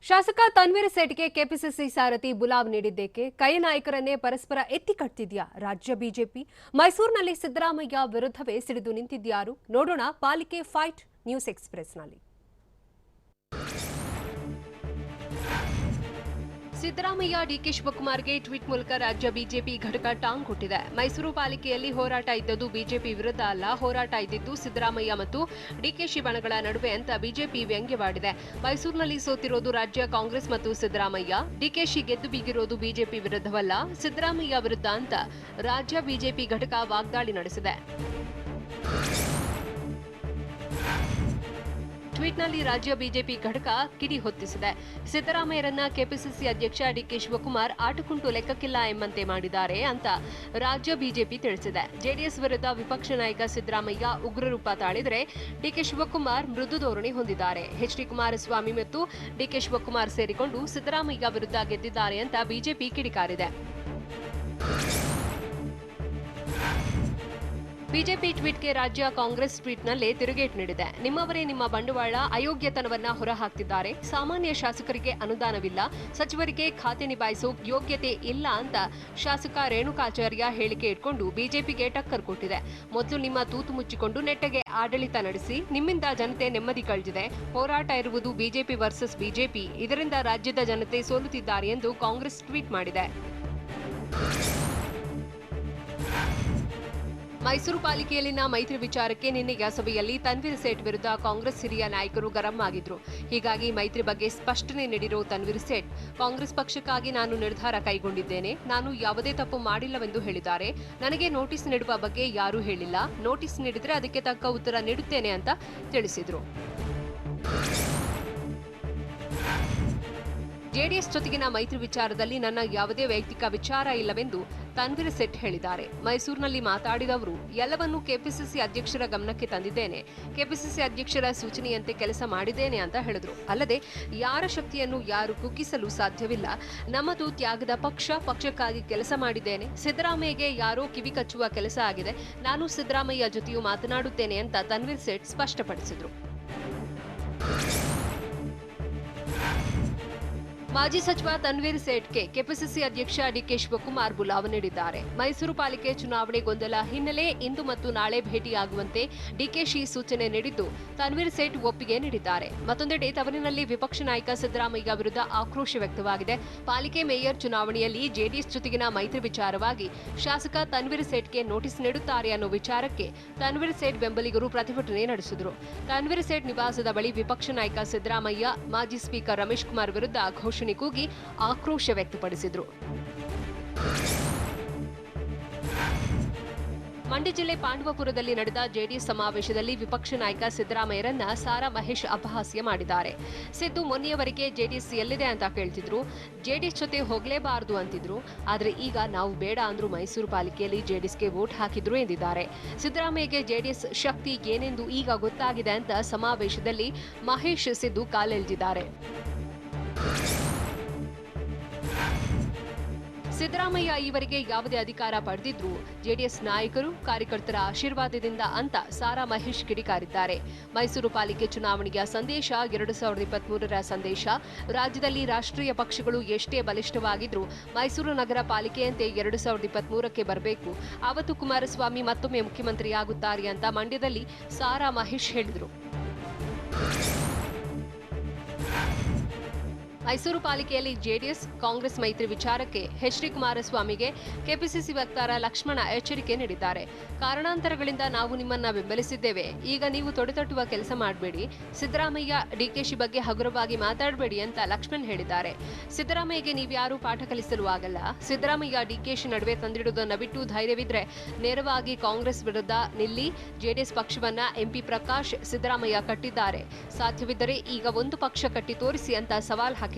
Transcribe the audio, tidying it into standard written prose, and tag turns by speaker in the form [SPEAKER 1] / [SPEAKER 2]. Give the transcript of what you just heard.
[SPEAKER 1] ಶಾಸಕ ತನ್ವೀರ್ ಸೇಠ್ಗೆ ಕೆಪಿಸಿಸಿ ಸಾರಥಿ ಬುಲಾವ್ ನೀಡಿದ್ದೇಕೆ? ಕೈ ನಾಯಕರನ್ನೇ ಪರಸ್ಪರ ಎತ್ತಿಕಟ್ತಿದ್ಯಾ ರಾಜ್ಯ ಬಿಜೆಪಿ? ಮೈಸೂರಿನಲ್ಲಿ ಸಿದ್ದರಾಮಯ್ಯ ವಿರುದ್ಧವೇ ಸಿಡಿದು ನಿಂತಿದ್ಯಾರು? ನೋಡೋಣ ಪಾಲಿಕೆ ಫೈಟ್ ನ್ಯೂಸ್ ಎಕ್ಸ್‌ಪ್ರೆಸ್‌ನಲ್ಲಿ. ಸಿದ್ದರಾಮಯ್ಯ ಡಿಕೆ ಶಿವಕುಮಾರ್ಗೆ ಟ್ವೀಟ್ ಮೂಲಕ ರಾಜ್ಯ ಬಿಜೆಪಿ ಘಟಕ ಟಾಂಗ್ ಕೊಟ್ಟಿದೆ. ಮೈಸೂರು ಪಾಲಿಕೆಯಲ್ಲಿ ಹೋರಾಟ ಇದ್ದದ್ದು ಬಿಜೆಪಿ ವಿರುದ್ಧ ಅಲ್ಲ, ಹೋರಾಟ ಇದ್ದಿದ್ದು ಸಿದ್ದರಾಮಯ್ಯ ಮತ್ತು ಡಿಕೆಶಿ ಬಣಗಳ ನಡುವೆ ಅಂತ ಬಿಜೆಪಿ ವ್ಯಂಗ್ಯವಾಡಿದೆ. ಮೈಸೂರಿನಲ್ಲಿ ಸೋತಿರೋದು ರಾಜ್ಯ ಕಾಂಗ್ರೆಸ್ ಮತ್ತು ಸಿದ್ದರಾಮಯ್ಯ, ಡಿಕೆಶಿ ಗೆದ್ದು ಬೀಗಿರೋದು ಬಿಜೆಪಿ ವಿರುದ್ಧವಲ್ಲ, ಸಿದ್ದರಾಮಯ್ಯ ವಿರುದ್ಧ ಅಂತ ರಾಜ್ಯ ಬಿಜೆಪಿ ಘಟಕ ವಾಗ್ದಾಳಿ ನಡೆಸಿದೆ. ಟ್ವೀಟ್ನಲ್ಲಿ ರಾಜ್ಯ ಬಿಜೆಪಿ ಘಟಕ ಕಿಡಿ ಹೊತ್ತಿಸಿದೆ. ಸಿದ್ದರಾಮಯ್ಯರನ್ನ ಕೆಪಿಸಿಸಿ ಅಧ್ಯಕ್ಷ ಡಿಕೆ ಶಿವಕುಮಾರ್ ಆಟುಕುಂಟು ಲೆಕ್ಕಕ್ಕಿಲ್ಲ ಎಂಬಂತೆ ಮಾಡಿದ್ದಾರೆ ಅಂತ ರಾಜ್ಯ ಬಿಜೆಪಿ ತಿಳಿಸಿದೆ. ಜೆಡಿಎಸ್ ವಿರುದ್ಧ ವಿಪಕ್ಷ ನಾಯಕ ಸಿದ್ದರಾಮಯ್ಯ ಉಗ್ರ ರೂಪ ತಾಳಿದರೆ ಡಿಕೆ ಶಿವಕುಮಾರ್ ಮೃದು ಧೋರಣೆ ಹೊಂದಿದ್ದಾರೆ. ಎಚ್ ಡಿ ಕುಮಾರಸ್ವಾಮಿ ಮತ್ತು ಡಿಕೆ ಶಿವಕುಮಾರ್ ಸೇರಿಕೊಂಡು ಸಿದ್ದರಾಮಯ್ಯ ವಿರುದ್ಧ ಗೆದ್ದಿದ್ದಾರೆ ಅಂತ ಬಿಜೆಪಿ ಕಿಡಿಕಾರಿದೆ. ಬಿಜೆಪಿ ಟ್ವೀಟ್ಗೆ ರಾಜ್ಯ ಕಾಂಗ್ರೆಸ್ ಟ್ವೀಟ್ನಲ್ಲೇ ತಿರುಗೇಟು ನೀಡಿದೆ. ನಿಮ್ಮವರೇ ನಿಮ್ಮ ಬಂಡವಾಳ ಅಯೋಗ್ಯತನವನ್ನ ಹೊರಹಾಕ್ತಿದ್ದಾರೆ. ಸಾಮಾನ್ಯ ಶಾಸಕರಿಗೆ ಅನುದಾನವಿಲ್ಲ, ಸಚಿವರಿಗೆ ಖಾತೆ ನಿಭಾಯಿಸೋ ಯೋಗ್ಯತೆ ಇಲ್ಲ ಅಂತ ಶಾಸಕ ರೇಣುಕಾಚಾರ್ಯ ಹೇಳಿಕೆ ಇಟ್ಕೊಂಡು ಬಿಜೆಪಿಗೆ ಟಕ್ಕರ್ ಕೊಟ್ಟಿದೆ. ಮೊದಲು ನಿಮ್ಮ ತೂತು ಮುಚ್ಚಿಕೊಂಡು ನೆಟ್ಟಗೆ ಆಡಳಿತ ನಡೆಸಿ. ನಿಮ್ಮಿಂದ ಜನತೆ ನೆಮ್ಮದಿ ಕಳೆದಿದೆ. ಹೋರಾಟ ಇರುವುದು ಬಿಜೆಪಿ ವರ್ಸಸ್ ಬಿಜೆಪಿ. ಇದರಿಂದ ರಾಜ್ಯದ ಜನತೆ ಸೋಲುತ್ತಿದ್ದಾರೆ ಎಂದು ಕಾಂಗ್ರೆಸ್ ಟ್ವೀಟ್ ಮಾಡಿದೆ. ಮೈಸೂರು ಪಾಲಿಕೆಯಲ್ಲಿನ ಮೈತ್ರಿ ವಿಚಾರಕ್ಕೆ ನಿನ್ನೆಯ ಸಭೆಯಲ್ಲಿ ತನ್ವೀರ್ ಸೇಠ್ ವಿರುದ್ಧ ಕಾಂಗ್ರೆಸ್ ಹಿರಿಯ ನಾಯಕರು ಗರಂ ಆಗಿದ್ರು. ಹೀಗಾಗಿ ಮೈತ್ರಿ ಬಗ್ಗೆ ಸ್ಪಷ್ಟನೆ ನೀಡಿರೋ ತನ್ವೀರ್ ಸೇಠ್, ಕಾಂಗ್ರೆಸ್ ಪಕ್ಷಕ್ಕಾಗಿ ನಾನು ನಿರ್ಧಾರ ಕೈಗೊಂಡಿದ್ದೇನೆ. ನಾನು ಯಾವುದೇ ತಪ್ಪು ಮಾಡಿಲ್ಲವೆಂದು ಹೇಳಿದ್ದಾರೆ. ನನಗೆ ನೋಟಿಸ್ ನೀಡುವ ಬಗ್ಗೆ ಯಾರೂ ಹೇಳಿಲ್ಲ. ನೋಟಿಸ್ ನೀಡಿದರೆ ಅದಕ್ಕೆ ತಕ್ಕ ಉತ್ತರ ನೀಡುತ್ತೇನೆ ಅಂತ ತಿಳಿಸಿದರು. ಜೆಡಿಎಸ್ ಜೊತೆಗಿನ ಮೈತ್ರಿ ವಿಚಾರದಲ್ಲಿ ನನ್ನ ಯಾವುದೇ ವೈಯಕ್ತಿಕ ವಿಚಾರ ಇಲ್ಲವೆಂದು ತನ್ವೀರ್ ಸೇಠ್ ಹೇಳಿದ್ದಾರೆ. ಮೈಸೂರಿನಲ್ಲಿ ಮಾತಾಡಿದ ಅವರು, ಎಲ್ಲವನ್ನೂ ಕೆಪಿಸಿಸಿ ಅಧ್ಯಕ್ಷರ ಗಮನಕ್ಕೆ ತಂದಿದ್ದೇನೆ. ಕೆಪಿಸಿಸಿ ಅಧ್ಯಕ್ಷರ ಸೂಚನೆಯಂತೆ ಕೆಲಸ ಮಾಡಿದ್ದೇನೆ ಅಂತ ಹೇಳಿದ್ರು. ಅಲ್ಲದೆ ಯಾರ ಶಕ್ತಿಯನ್ನು ಯಾರು ಕುಗ್ಗಿಸಲು ಸಾಧ್ಯವಿಲ್ಲ. ನಮ್ಮದು ತ್ಯಾಗದ ಪಕ್ಷ, ಪಕ್ಷಕ್ಕಾಗಿ ಕೆಲಸ ಮಾಡಿದ್ದೇನೆ. ಸಿದ್ದರಾಮಯ್ಯಗೆ ಯಾರೋ ಕಿವಿ ಕಚ್ಚುವ ಕೆಲಸ ಆಗಿದೆ. ನಾನು ಸಿದ್ದರಾಮಯ್ಯ ಜೊತೆಯೂ ಮಾತನಾಡುತ್ತೇನೆ ಅಂತ ತನ್ವೀರ್ ಸೇಠ್ ಸ್ಪಷ್ಟಪಡಿಸಿದರು. ಮಾಜಿ ಸಚಿವ ತನ್ವೀರ್ ಸೇಠ್ಗೆ ಕೆಪಿಸಿಸಿ ಅಧ್ಯಕ್ಷ ಡಿಕೆ ಶಿವಕುಮಾರ್ ಬುಲಾವ್ ನೀಡಿದ್ದಾರೆ. ಮೈಸೂರು ಪಾಲಿಕೆ ಚುನಾವಣೆ ಗೊಂದಲ ಹಿನ್ನೆಲೆ ಇಂದು ಮತ್ತು ನಾಳೆ ಭೇಟಿಯಾಗುವಂತೆ ಡಿಕೆಶಿ ಸೂಚನೆ ನೀಡಿದ್ದು, ತನ್ವೀರ್ ಸೇಠ್ ಒಪ್ಪಿಗೆ ನೀಡಿದ್ದಾರೆ. ಮತ್ತೊಂದೆಡೆ ತವರಿನಲ್ಲಿ ವಿಪಕ್ಷ ನಾಯಕ ಸಿದ್ದರಾಮಯ್ಯ ವಿರುದ್ಧ ಆಕ್ರೋಶ ವ್ಯಕ್ತವಾಗಿದೆ. ಪಾಲಿಕೆ ಮೇಯರ್ ಚುನಾವಣೆಯಲ್ಲಿ ಜೆಡಿಎಸ್ ಜೊತೆಗಿನ ಮೈತ್ರಿ ವಿಚಾರವಾಗಿ ಶಾಸಕ ತನ್ವೀರ್ ಸೇಠ್ಗೆ ನೋಟಿಸ್ ನೀಡುತ್ತಾರೆ ಅನ್ನೋ ವಿಚಾರಕ್ಕೆ ತನ್ವೀರ್ ಸೇಠ್ ಬೆಂಬಲಿಗರು ಪ್ರತಿಭಟನೆ ನಡೆಸಿದರು. ತನ್ವೀರ್ ಸೇಠ್ ನಿವಾಸದ ಬಳಿ ವಿಪಕ್ಷ ನಾಯಕ ಸಿದ್ದರಾಮಯ್ಯ, ಮಾಜಿ ಸ್ಪೀಕರ್ ರಮೇಶ್ ಕುಮಾರ್ ವಿರುದ್ಧ ಘೋಷಣೆ ಕೂಗಿ ಆಕ್ರೋಶ ವ್ಯಕ್ತಪಡಿಸಿದರು. ಮಂಡ್ಯ ಜಿಲ್ಲೆ ಪಾಂಡವಪುರದಲ್ಲಿ ನಡೆದ ಜೆಡಿಎಸ್ ಸಮಾವೇಶದಲ್ಲಿ ವಿಪಕ್ಷ ನಾಯಕ ಸಿದ್ದರಾಮಯ್ಯರನ್ನ ಸಾರಾ ಮಹೇಶ್ ಅಪಹಾಸ್ಯ ಮಾಡಿದ್ದಾರೆ. ಸಿದ್ದು ಮೊನ್ನೆಯವರೆಗೆ ಜೆಡಿಎಸ್ ಎಲ್ಲಿದೆ ಅಂತ ಕೇಳ್ತಿದ್ರು, ಜೆಡಿಎಸ್ ಜೊತೆ ಹೋಗಲೇಬಾರದು ಅಂತಿದ್ರು. ಆದರೆ ಈಗ ನಾವು ಬೇಡ ಅಂದ್ರೂ ಮೈಸೂರು ಪಾಲಿಕೆಯಲ್ಲಿ ಜೆಡಿಎಸ್ಗೆ ವೋಟ್ ಹಾಕಿದ್ರು ಎಂದಿದ್ದಾರೆ. ಸಿದ್ದರಾಮಯ್ಯಗೆ ಜೆಡಿಎಸ್ ಶಕ್ತಿ ಏನೆಂದು ಈಗ ಗೊತ್ತಾಗಿದೆ ಅಂತ ಸಮಾವೇಶದಲ್ಲಿ ಮಹೇಶ್ ಸಿದ್ದು ಕಾಲೆಳೆದಿದ್ದಾರೆ. ಸಿದ್ದರಾಮಯ್ಯ ಈವರೆಗೆ ಯಾವುದೇ ಅಧಿಕಾರ ಪಡೆದಿದ್ರು ಜೆಡಿಎಸ್ ನಾಯಕರು, ಕಾರ್ಯಕರ್ತರ ಆಶೀರ್ವಾದದಿಂದ ಅಂತ ಸಾರಾ ಮಹೇಶ್ ಕಿಡಿಕಾರಿದ್ದಾರೆ. ಮೈಸೂರು ಪಾಲಿಕೆ ಚುನಾವಣೆಯ ಸಂದೇಶ 2023ರ ಸಂದೇಶ. ರಾಜ್ಯದಲ್ಲಿ ರಾಷ್ಟ್ರೀಯ ಪಕ್ಷಗಳು ಎಷ್ಟೇ ಬಲಿಷ್ಠವಾಗಿದ್ರೂ ಮೈಸೂರು ನಗರ ಪಾಲಿಕೆಯಂತೆ 2023ಕ್ಕೆ ಬರಬೇಕು. ಆವತ್ತು ಕುಮಾರಸ್ವಾಮಿ ಮತ್ತೊಮ್ಮೆ ಮುಖ್ಯಮಂತ್ರಿಯಾಗುತ್ತಾರೆ ಅಂತ ಮಂಡ್ಯದಲ್ಲಿ ಸಾರಾ ಮಹೇಶ್ ಹೇಳಿದರು. ಮೈಸೂರು ಪಾಲಿಕೆಯಲ್ಲಿ ಜೆಡಿಎಸ್ ಕಾಂಗ್ರೆಸ್ ಮೈತ್ರಿ ವಿಚಾರಕ್ಕೆ ಎಚ್ ಡಿ ಕುಮಾರಸ್ವಾಮಿಗೆ ಕೆಪಿಸಿಸಿ ವಕ್ತಾರ ಲಕ್ಷ್ಮಣ ಎಚ್ಚರಿಕೆ ನೀಡಿದ್ದಾರೆ. ಕಾರಣಾಂತರಗಳಿಂದ ನಾವು ನಿಮ್ಮನ್ನ ಬೆಂಬಲಿಸಿದ್ದೇವೆ. ಈಗ ನೀವು ತೊಡೆತಟ್ಟುವ ಕೆಲಸ ಮಾಡಬೇಡಿ. ಸಿದ್ದರಾಮಯ್ಯ, ಡಿಕೆಶಿ ಬಗ್ಗೆ ಹಗುರವಾಗಿ ಮಾತಾಡಬೇಡಿ ಅಂತ ಲಕ್ಷ್ಮಣ್ ಹೇಳಿದ್ದಾರೆ. ಸಿದ್ದರಾಮಯ್ಯಗೆ ನೀವ್ಯಾರೂ ಪಾಠ ಕಲಿಸಲು ಆಗಲ್ಲ. ಸಿದ್ದರಾಮಯ್ಯ, ಡಿಕೆಶಿ ನಡುವೆ ತಂದಿಡುವುದನ್ನ ಬಿಟ್ಟು ಧೈರ್ಯವಿದ್ರೆ ನೇರವಾಗಿ ಕಾಂಗ್ರೆಸ್ ವಿರುದ್ಧ ನಿಲ್ಲಿ. ಜೆಡಿಎಸ್ ಪಕ್ಷವನ್ನ ಎಂಪಿ ಪ್ರಕಾಶ್ ಸಿದ್ದರಾಮಯ್ಯ ಕಟ್ಟಿದ್ದಾರೆ. ಸಾಧ್ಯವಿದ್ದರೆ ಈಗ ಒಂದು ಪಕ್ಷ ಕಟ್ಟಿ ತೋರಿಸಿ ಅಂತ ಸವಾಲ್ ಹಾಕಿದ್ದಾರೆ.